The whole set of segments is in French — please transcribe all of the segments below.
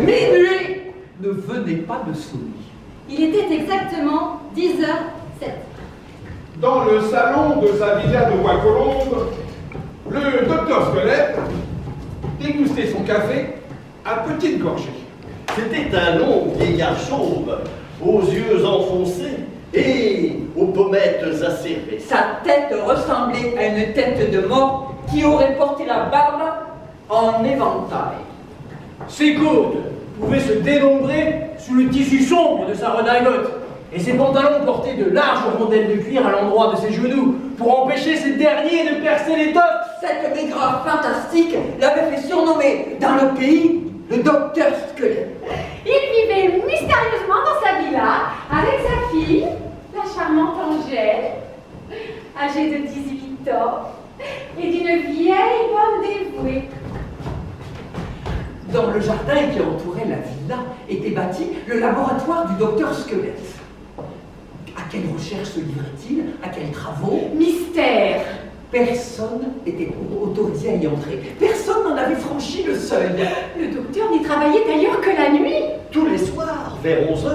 Minuit ne venait pas de sonner. Il était exactement 10h07. Dans le salon de sa villa de Bois-Colombes, le docteur Squelette dégustait son café à petites gorgées. C'était un long vieillard chauve, aux yeux enfoncés et aux pommettes acérées. Sa tête ressemblait à une tête de mort qui aurait porté la barbe en éventail. Ses coudes pouvaient se dénombrer sous le tissu sombre de sa redingote, et ses pantalons portaient de larges rondelles de cuir à l'endroit de ses genoux pour empêcher ces derniers de percer l'étoffe. Cette maigreur fantastique l'avait fait surnommer dans le pays le docteur Squelette. Il vivait mystérieusement dans sa villa avec sa fille, la charmante Angèle, âgée de 18 ans, et d'une vieille bonne dévouée. Dans le jardin qui entourait la villa était bâti le laboratoire du docteur Squelette. À quelle recherche se livrait-il? À quels travaux? Mystère. Personne n'était autorisé à y entrer. Personne n'en avait franchi le seuil. Le docteur n'y travaillait d'ailleurs que la nuit. Tous les soirs, vers 11 h,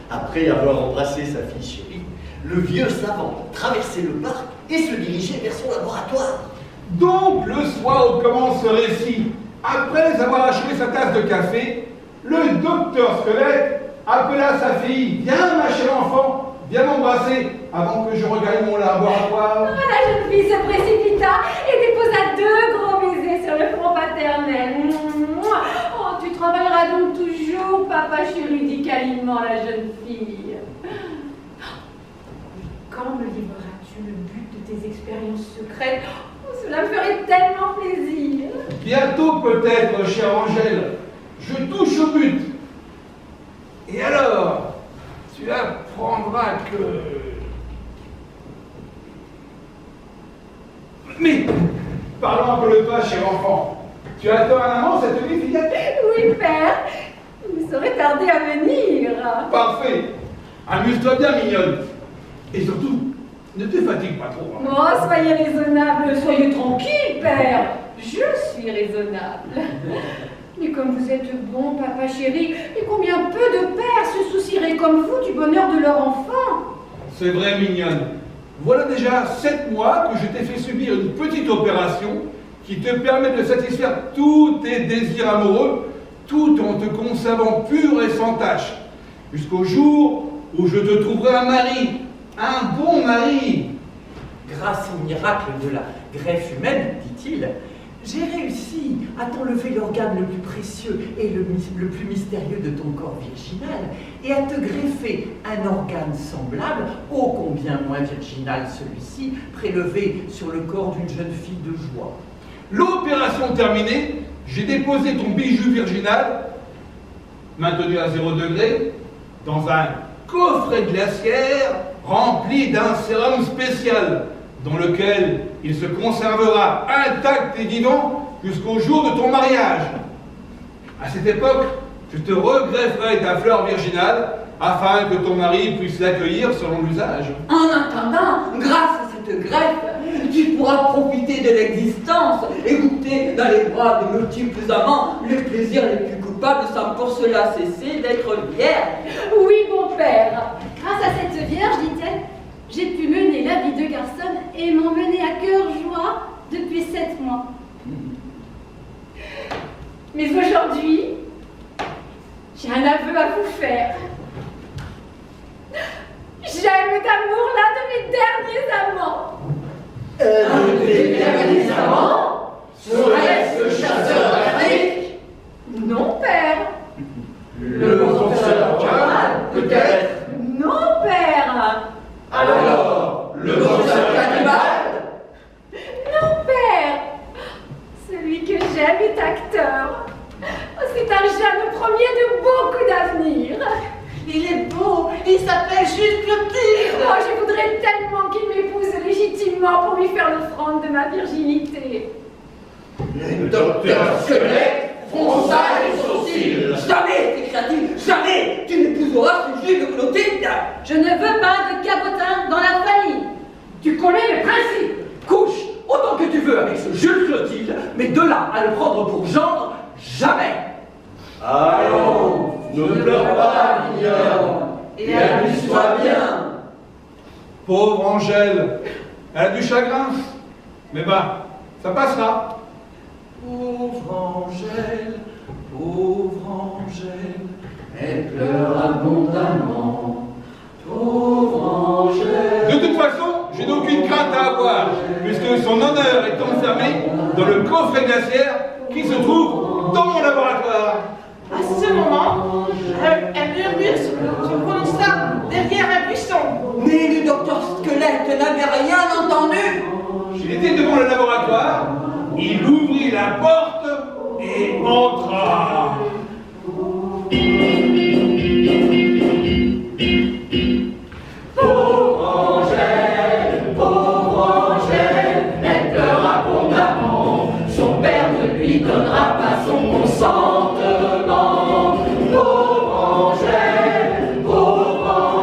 après avoir embrassé sa fille chérie, le vieux savant traversait le parc et se dirigeait vers son laboratoire. Donc, le soir où commence ce récit, après avoir achevé sa tasse de café, le docteur Squelette appela sa fille. Viens, ma chère enfant, viens m'embrasser avant que je regagne mon laboratoire. La jeune fille se précipita et déposa 2 gros baisers sur le front paternel. Oh, tu travailleras donc toujours, papa chéri, dit câlinement la jeune fille. Quand me livreras-tu le but de tes expériences secrètes? Oh, cela me ferait tellement plaisir. Bientôt peut-être, chère Angèle, je touche au but. Et alors, tu apprendras que... Mais, parlons un peu de toi, cher enfant. Tu attends un amant, cette nuit filiale? Oui, père. Il ne saurait tarder à venir. Parfait. Amuse-toi bien, mignonne. Et surtout, ne te fatigue pas trop. Oh, soyez raisonnable, soyez tranquille, père. Je suis raisonnable. Mais comme vous êtes bon, papa chéri, et combien peu de pères se soucieraient comme vous du bonheur de leur enfant? C'est vrai, mignonne. Voilà déjà 7 mois que je t'ai fait subir une petite opération qui te permet de satisfaire tous tes désirs amoureux, tout en te conservant pur et sans tache, jusqu'au jour où je te trouverai un mari, un bon mari. Grâce au miracle de la greffe humaine, dit-il, j'ai réussi à t'enlever l'organe le plus précieux et le plus mystérieux de ton corps virginal et à te greffer un organe semblable, ô combien moins virginal celui-ci, prélevé sur le corps d'une jeune fille de joie. L'opération terminée, j'ai déposé ton bijou virginal, maintenu à 0 degré, dans un coffret glaciaire rempli d'un sérum spécial, dans lequel il se conservera intact et vivant jusqu'au jour de ton mariage. À cette époque, je te regrefferai ta fleur virginale afin que ton mari puisse l'accueillir selon l'usage. En attendant, grâce à cette greffe, tu pourras profiter de l'existence et goûter dans les bras de multiples amants les plaisirs les plus coupables sans pour cela cesser d'être vierge. Oui, mon père. Grâce à cette vierge, dit-elle, j'ai pu mener la vie de garçon et m'en mener à cœur joie depuis 7 mois. Mais aujourd'hui, j'ai un aveu à vous faire. J'aime d'amour l'un de mes derniers amants. Un des derniers amants? Serait-ce le chasseur d'Afrique? Non, père. Le boxeur Khan, peut-être? Non, père. Alors, le boxeur cannibale? Non, père. Celui que j'aime est acteur. C'est un jeune premier de beaucoup d'avenir. Il est beau, il s'appelle juste Clotilde. Oh, je voudrais tellement qu'il m'épouse légitimement vêtements pour lui faire l'offrande de ma virginité. Le docteur Squelette fronça les sourcils. Jamais, s'écria-t-il, jamais tu n'épouseras ce Jules de Clotilde. Je ne veux pas de cabotin dans la famille. Tu connais les principes. Couche autant que tu veux avec ce Jules Clotilde, mais de là à le prendre pour gendre, jamais. Allons, ne pleure pas, mignonne, et amuse-toi bien. Pauvre Angèle, elle a du chagrin. Mais bah, ça passera. Pauvre Angèle, elle pleure abondamment. Pauvre Angèle. De toute façon, je n'ai aucune crainte à avoir, puisque son honneur est enfermé dans le coffret glaciaire qui se trouve dans mon laboratoire. À ce moment, un murmure se prononça derrière un buisson. Mais le docteur Squelette n'avait rien entendu. Il était devant le laboratoire, il ouvrit la porte et entra. Pauvre Angèle, elle pleure abondamment. Son père ne lui donnera pas son consentement. Pauvre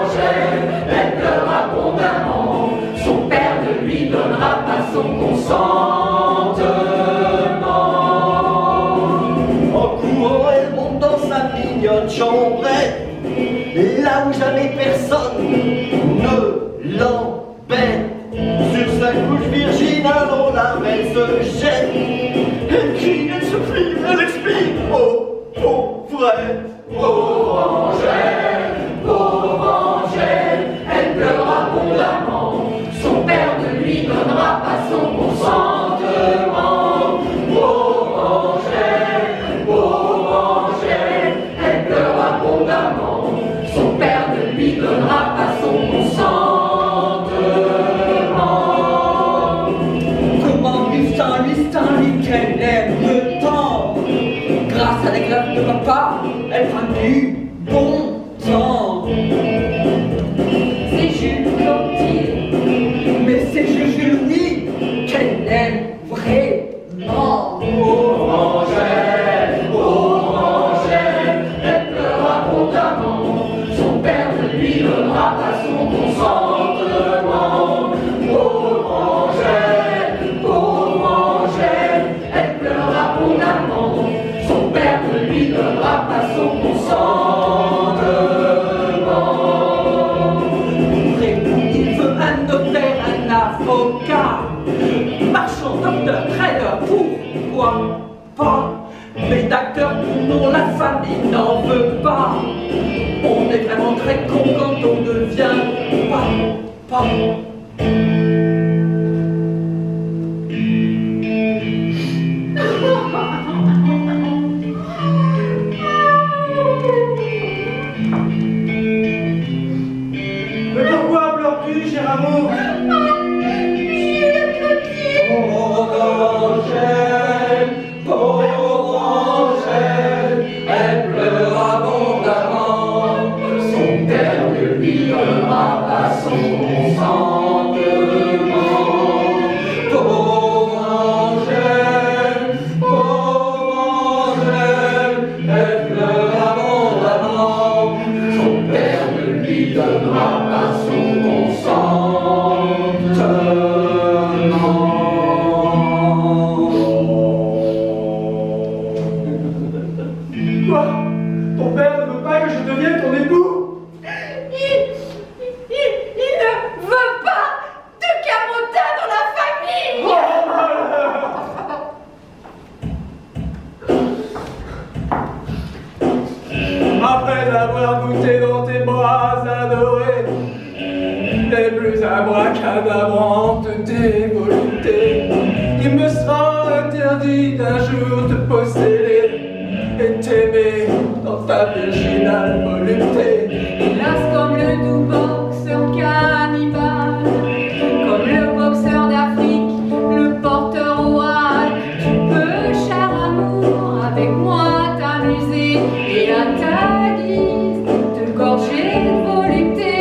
Angèle, elle pleure abondamment. Son père ne lui donnera pas son consentement. En courant, elle monte dans sa mignonne chambrette, là où jamais personne ne l'embête. Sur sa couche virginale, en larmes, elle se jette. Elle crie, elle supplie, elle explique. Oh, pauvrette. Pauvre Angèle, elle pleure abondamment. Son père ne lui donnera pas son consentement. Pauvre Angèle, elle pleure abondamment. Son père ne lui donnera pas son consentement. Comment lui, qu'elle aime le temps. Grâce à la greffe de papa, elle prend du bon temps. C'est Jules Clotilde. Mais c'est Jules Louis qu'elle aime vraiment. Pauvre Angèle, elle pleure abondamment. Son père ne lui donnera pas son consentement. Pauvre Angèle, elle pleure abondamment. Son père ne lui donnera pas son consentement. Il veut un notaire, un avocat, marchand, docteur, trader, pourquoi pas? Mais d'acteur, non, la famille n'en veut pas. On est vraiment très con quand on devient papa. Mais pourquoi pleures-tu, cher amour? Pauvre Angèle, elle pleure abondamment. Son père ne lui donnera pas son consentement. Pauvre Angèle, elle pleure abondamment. Son père ne lui donnera pas son consentement. Quoi? Ton père ne veut pas que je devienne ton époux? Il ne veut pas de cabotin dans la famille. Oh malheur! Après avoir goûté dans tes bras adorés les plus abracadabrantes des volontés, il me sera interdit d'un jour te posséder et t'aimer dans ta virginale volupté. Hélas, comme le doux boxeur cannibale, comme le boxeur d'Afrique, le porteur au hâle, tu peux, cher amour, avec moi t'amuser et à ta guise te gorger de volupté.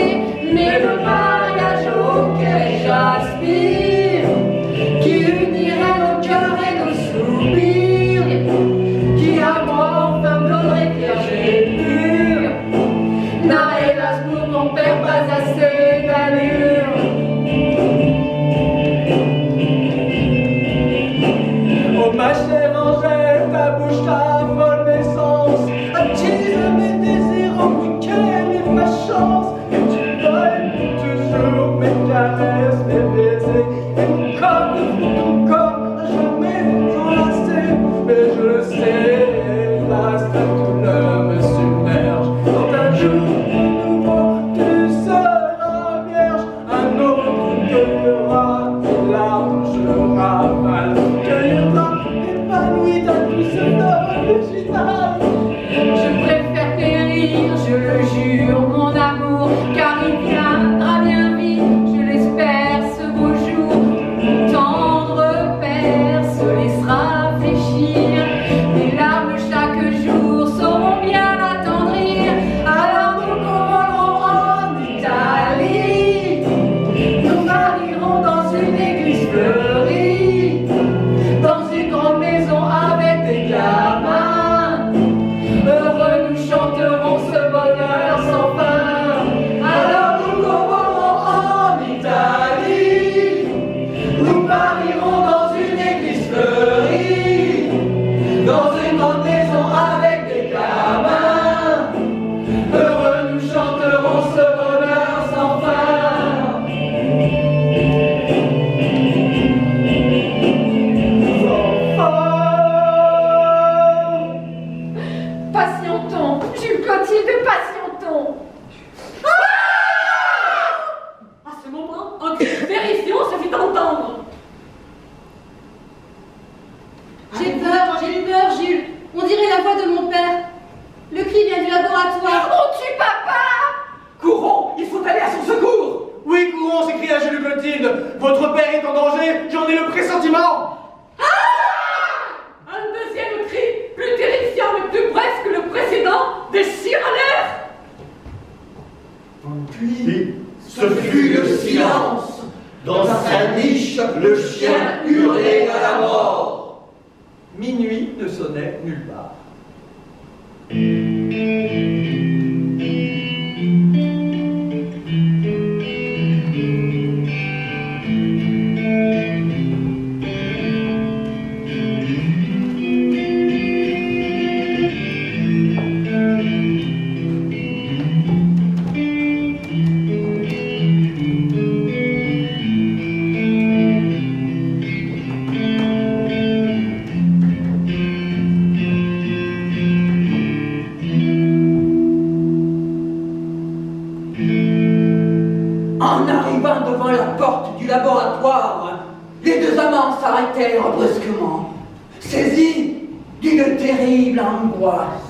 Mais le mariage auquel j'aspire instrument! Un deuxième cri, plus terrifiant mais plus bref que le précédent, déchire à l'air. Puis, ce fut le silence. Dans sa niche, le chien hurlait à la mort. Minuit ne sonnait nulle part. En arrivant devant la porte du laboratoire, les deux amants s'arrêtèrent brusquement, saisis d'une terrible angoisse.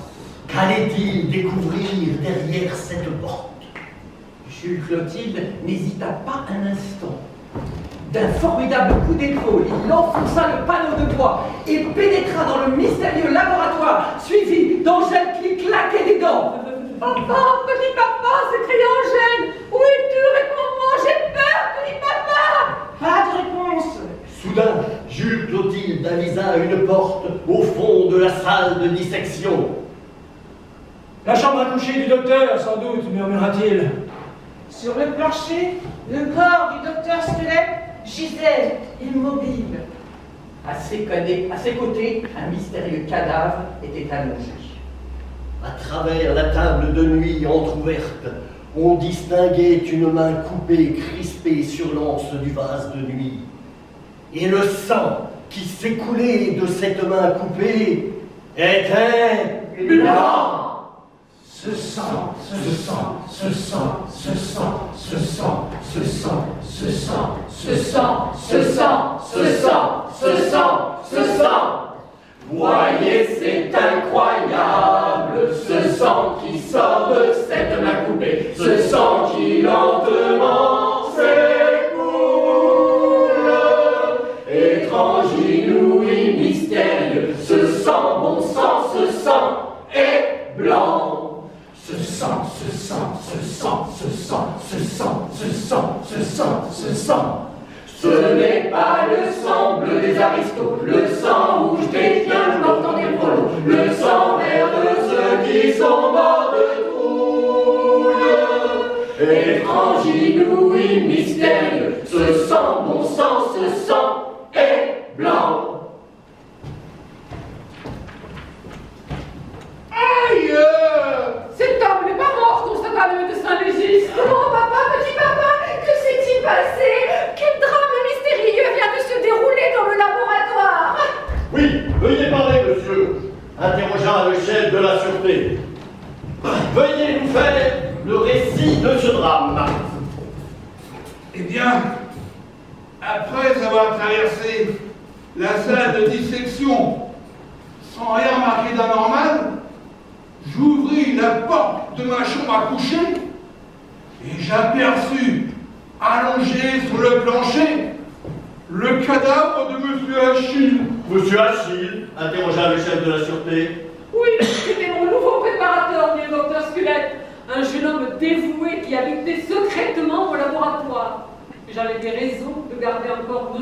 Qu'allait-il découvrir derrière cette porte? Jules Clotilde n'hésita pas un instant. D'un formidable coup d'épaule, il enfonça le panneau de bois et pénétra dans le mystérieux laboratoire, suivi d'Angèle qui claquait des dents. Papa, petit papa, s'écria Angèle. Où es-tu? Réponds-moi, j'ai peur, petit papa. Pas de réponse. Soudain, Jules Clotilde avisa une porte au fond de la salle de dissection. La chambre à coucher du docteur, sans doute, murmura-t-il. Sur le plancher, le corps du docteur Squelette gisait immobile. À ses côtés, un mystérieux cadavre était allongé. À travers la table de nuit entr'ouverte, on distinguait une main coupée, crispée sur l'anse du vase de nuit. Et le sang qui s'écoulait de cette main coupée était blanc. Ce sang, ce sang, ce sang, ce sang, ce sang, ce sang, ce sang, Ce sang, ce sang, ce sang, ce sang, ce sang. Voyez, c'est incroyable, ce sang qui sort de cette main coupée, ce sang qui lentement s'écoule. Étrange, inouï, mystérieux, ce sang, bon sang, ce sang est blanc. Ce sang, ce sang, ce sang, ce sang, ce sang, ce sang, ce sang, ce sang. Ce n'est pas le sang bleu des aristos, le sang rouge des biens portant des prolos, le sang vert de ceux qui sont morts de trouille. Étrange, inouï, mystérieux, ce sang, bon sang, ce sang est blanc. Aïe! Cet homme n'est pas mort, constata le médecin légiste. Oh papa, petit papa, que s'est-il passé? Quel drame mystérieux vient de se dérouler dans le laboratoire? Oui, veuillez parler, monsieur, interrogea le chef de la sûreté. Veuillez nous faire le récit de ce drame. Eh bien, après avoir traversé la salle de dissection sans rien remarquer d'anormal, j'ouvris la porte de ma chambre à coucher et j'aperçus, allongé sur le plancher, le cadavre de Monsieur Achille. Monsieur Achille, interrogea le chef de la sûreté. Oui, c'était mon nouveau préparateur, dit le docteur Squelette, un jeune homme dévoué qui habitait secrètement au laboratoire. J'avais des raisons de garder encore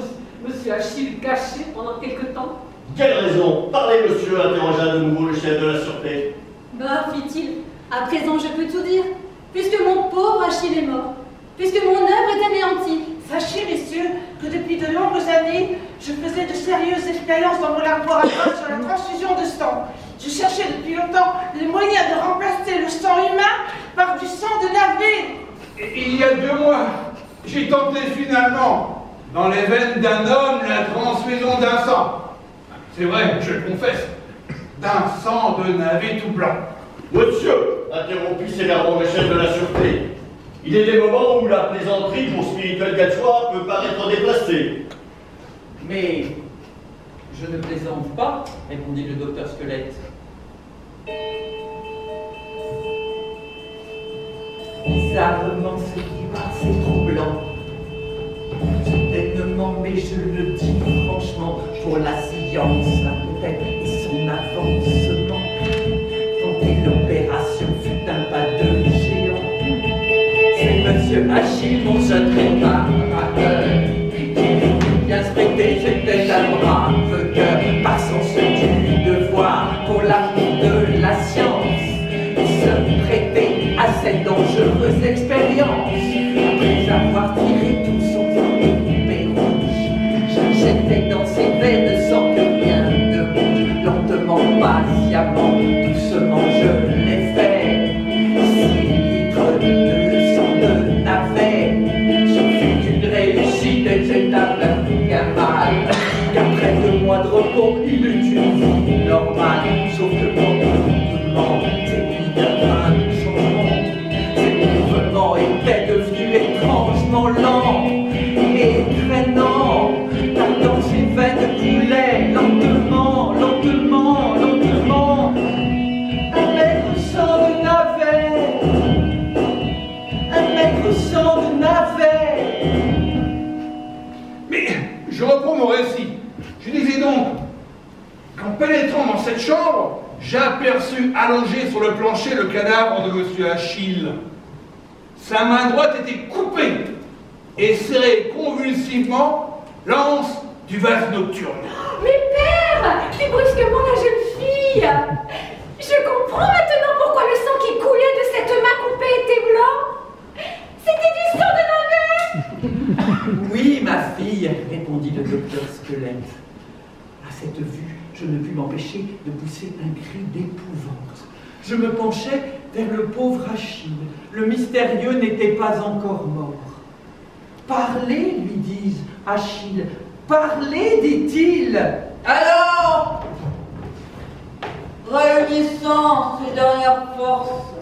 Monsieur Achille caché pendant quelque temps. Quelle raison? Parlez, monsieur, interrogea de nouveau le chef de la sûreté. Bah, fit-il, à présent je peux tout dire, puisque mon pauvre Achille est mort, puisque mon œuvre est anéantie. Sachez, messieurs, que depuis de longues années, je faisais de sérieuses expériences dans mon laboratoire sur la transfusion de sang. Je cherchais depuis longtemps les moyens de remplacer le sang humain par du sang de navet. Il y a 2 mois, j'ai tenté finalement, dans les veines d'un homme, la transfusion d'un sang. C'est vrai, je le confesse, d'un sang de navet tout blanc. Monsieur, interrompit sévèrement le chef de la sûreté, il est des moments où la plaisanterie pour spirituel Gadchois peut paraître déplacée. Mais je ne plaisante pas, répondit le docteur Squelette. Bizarrement, ce qui passe est troublant. Soudainement, mais je le dis franchement, pour la science, peut-être, et son avancement. Tenter l'opération fut un pas de géant. C'est Monsieur Achille, mon jeune réparateur, qui bien se prêter, c'était un brave cœur, par son du devoir pour l'amour de la science, se prêter à cette dangereuse expérience. Après avoir tiré tout son épée rouge, j'injectais dans ses veines sans que rien ne bouge. Lentement, patiemment, doucement, je l'ai fait. 6 litres de sang de navet, ce fut une réussite et c'est un bien mal. Qu'après 2 mois de repos, il eut une vie normale. Sauf que mon mouvement s'est mis d'un changement. Ses mouvements étaient devenus étrangement lents et traînants, car dans ses veines coulait lentement, lentement, lentement un maigre sang de navet, un maigre sang de navet. Mais je reprends mon récit. Je disais donc qu'en pénétrant dans cette chambre, j'ai aperçu allongé sur le plancher le cadavre de Monsieur Achille. Sa main droite était coupée et serrait convulsivement l'anse du vase nocturne. Mais père, dit brusquement la jeune fille. Je comprends maintenant pourquoi le sang qui coulait de cette main coupée était blanc. C'était du sang de navet. Oui, ma fille, répondit le docteur Squelette. À cette vue, je ne pus m'empêcher de pousser un cri d'épouvante. Je me penchai vers le pauvre Achille. Le mystérieux n'était pas encore mort. Parlez, lui dis-je, Achille. Parlez, dit-il. Alors, réunissant ses dernières forces,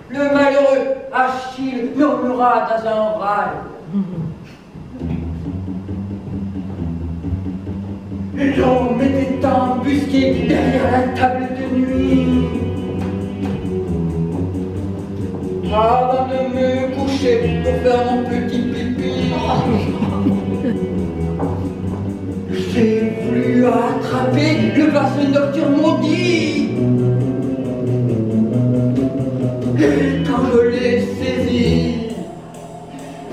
le malheureux Achille murmura dans un râle. L'homme était embusqué derrière la table de nuit. Avant de me coucher pour faire mon petit pipi, j'ai voulu attraper le vase nocturne maudit. Et quand je l'ai saisi,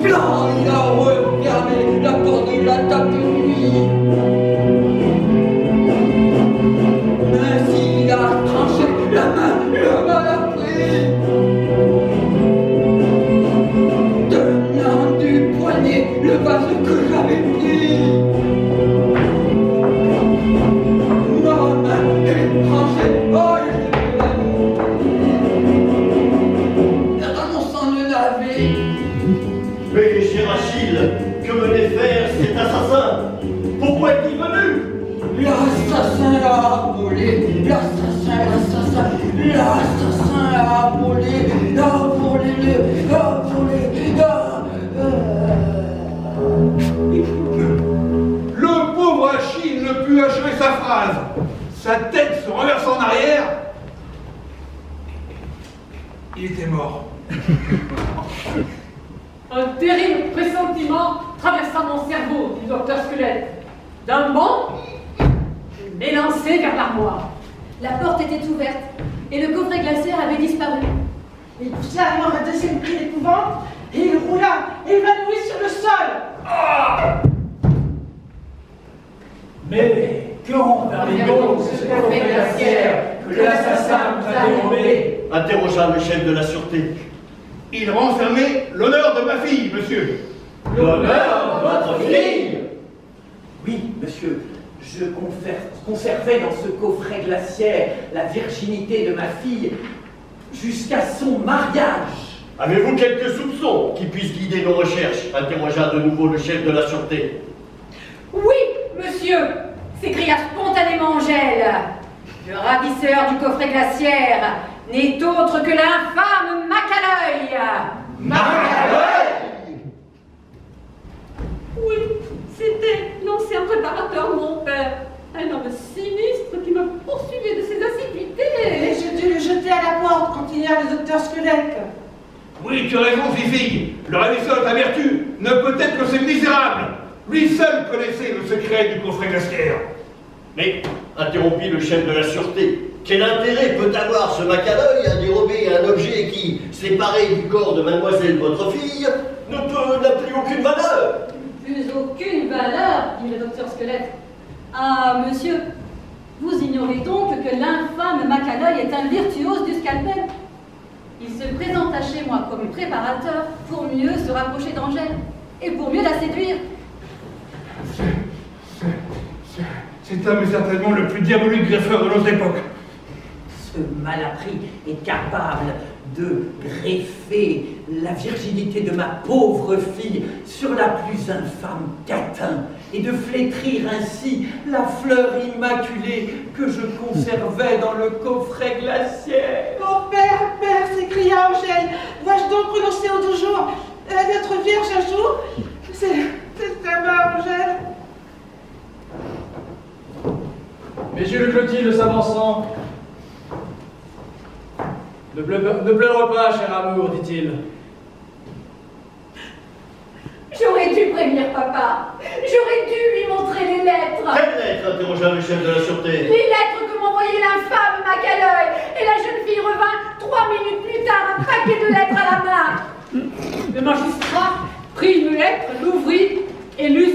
blanc, il a refermé la porte de la table de nuit. Ainsi il a tranché la main l'a pris. Tenant du poignet le vase que j'avais pris. Ma main est tranchée, oh, dans mon sang de navet. Mais cher Achille, que venait faire cet assassin? Pourquoi est-il venu? L'assassin a volé, l'assassin a volé, Le pauvre Achille ne put achever sa phrase. Sa tête se renversa en arrière. Il était mort. Un terrible pressentiment traversa mon cerveau, du docteur Squelette. D'un bond, je m'élançai vers l'armoire. La porte était ouverte et le coffret glaciaire avait disparu. Il poussa alors un deuxième cri d'épouvante et il roula, évanoui sur le sol. Mais que renfermait donc ce coffret glaciaire que l'assassin nous a dérobé? Interrogea le chef de la sûreté. Il renfermait l'honneur de ma fille, monsieur. L'honneur de votre fille? Oui, monsieur, je conservais dans ce coffret glaciaire la virginité de ma fille jusqu'à son mariage. Avez-vous quelques soupçons qui puissent guider nos recherches? Interrogea de nouveau le chef de la sûreté. Oui, monsieur, s'écria spontanément Angèle. Le ravisseur du coffret glaciaire n'est autre que l'infâme Macaleuil. Macaleuil? Oui, c'était l'ancien préparateur, mon père. Un homme sinistre qui me poursuivait de ses Et assiduités. j'ai dû le jeter à la porte, continua le docteur Squelette. Oui, tu as raison, fille. Le ravisseur de ta vertu ne peut être que ces misérables. Lui seul connaissait le secret du coffret glaciaire. Mais, interrompit le chef de la sûreté, quel intérêt peut avoir ce Macaloy à dérober un objet qui, séparé du corps de mademoiselle votre fille, n'a plus aucune valeur? Plus aucune valeur, dit le docteur Squelette. Ah, monsieur, vous ignorez donc que l'infâme Macaloy est un virtuose du scalpel. Il se présenta chez moi comme préparateur pour mieux se rapprocher d'Angèle et pour mieux la séduire. Cet homme est certainement le plus diabolique greffeur de notre époque. Ce malappris est capable de greffer la virginité de ma pauvre fille sur la plus infâme catin et de flétrir ainsi la fleur immaculée que je conservais dans le coffret glaciaire. Oh père, père, s'écria Angèle, dois-je donc renoncer aux 2 jours d'être vierge un jour? C'est ta mort, Angèle. Messieurs le Clotilde s'avançant. Ne pleure pas, cher amour, dit-il. J'aurais dû prévenir papa. J'aurais dû lui montrer les lettres. Quelles lettres? Interrogea le chef de la sûreté. Les lettres que m'envoyait l'infâme Macaloy. Et la jeune fille revint 3 minutes plus tard, un paquet de lettres à la main. Le magistrat prit une lettre, l'ouvrit et lut